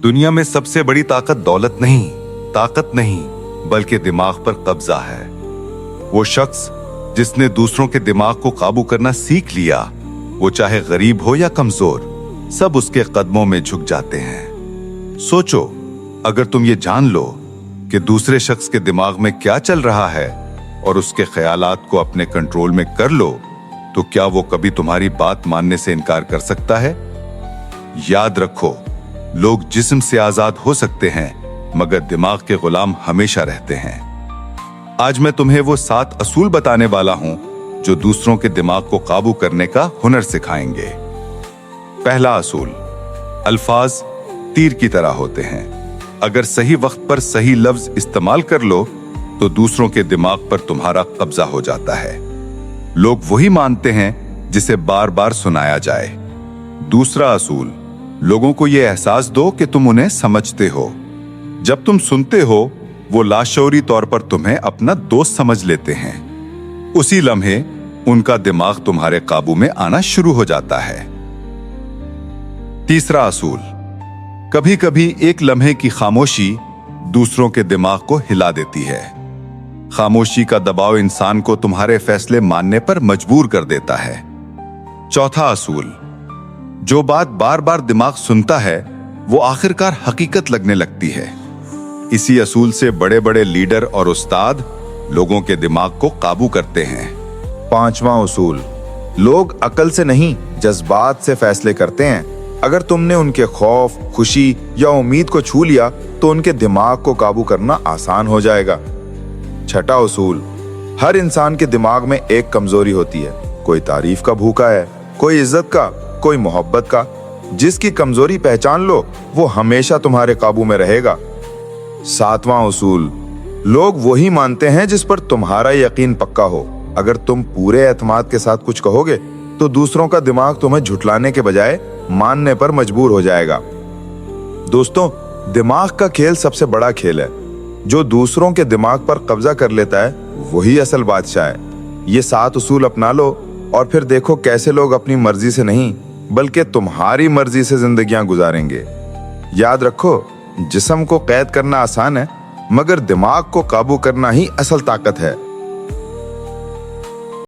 दुनिया में सबसे बड़ी ताकत नहीं बल्कि दिमाग पर कब्जा है। वो शख्स जिसने दूसरों के दिमाग को काबू करना सीख लिया, वो चाहे गरीब हो या कमजोर, सब उसके कदमों में झुक जाते हैं। सोचो, अगर तुम ये जान लो कि दूसरे शख्स के दिमाग में क्या चल रहा है और उसके ख्यालात को अपने कंट्रोल में कर लो, तो क्या वो कभी तुम्हारी बात मानने से इनकार कर सकता है? याद रखो, लोग जिस्म से आजाद हो सकते हैं मगर दिमाग के गुलाम हमेशा रहते हैं। आज मैं तुम्हें वो 7 असूल बताने वाला हूं जो दूसरों के दिमाग को काबू करने का हुनर सिखाएंगे। पहला असूल, अल्फाज तीर की तरह होते हैं। अगर सही वक्त पर सही लफ्ज इस्तेमाल कर लो तो दूसरों के दिमाग पर तुम्हारा कब्जा हो जाता है। लोग वही मानते हैं जिसे बार बार सुनाया जाए। दूसरा असूल, लोगों को यह एहसास दो कि तुम उन्हें समझते हो। जब तुम सुनते हो, वो लाशऊरी तौर पर तुम्हें अपना दोस्त समझ लेते हैं। उसी लम्हे उनका दिमाग तुम्हारे काबू में आना शुरू हो जाता है। तीसरा असूल, कभी कभी एक लम्हे की खामोशी दूसरों के दिमाग को हिला देती है। खामोशी का दबाव इंसान को तुम्हारे फैसले मानने पर मजबूर कर देता है। चौथा असूल, जो बात बार बार दिमाग सुनता है वो आखिरकार हकीकत लगने लगती है। इसी असूल से बड़े बड़े लीडर और उस्ताद लोगों के दिमाग को काबू करते हैं। पांचवां उसूल, लोग अकल से नहीं जज्बात से फैसले करते हैं। अगर तुमने उनके खौफ, खुशी या उम्मीद को छू लिया तो उनके दिमाग को काबू करना आसान हो जाएगा। छठा उसूल, हर इंसान के दिमाग में एक कमजोरी होती है। कोई तारीफ का भूखा है, कोई इज्जत का, कोई मोहब्बत का। जिसकी कमजोरी पहचान लो वो हमेशा तुम्हारे काबू में रहेगा। सातवां उसूल, लोग वही मानते हैं जिस पर तुम्हारा यकीन पक्का हो। अगर तुम पूरे एतमाद के साथ कुछ कहोगे तो दूसरों का दिमाग तुम्हें झुठलाने के बजाय मानने पर मजबूर हो जाएगा। दोस्तों, दिमाग का खेल सबसे बड़ा खेल है। जो दूसरों के दिमाग पर कब्जा कर लेता है वही असल बादशाह है। ये 7 उसूल अपना लो और फिर देखो कैसे लोग अपनी मर्जी से नहीं बल्कि तुम्हारी मर्जी से जिंदगियां गुजारेंगे। याद रखो, जिस्म को कैद करना आसान है मगर दिमाग को काबू करना ही असल ताकत है।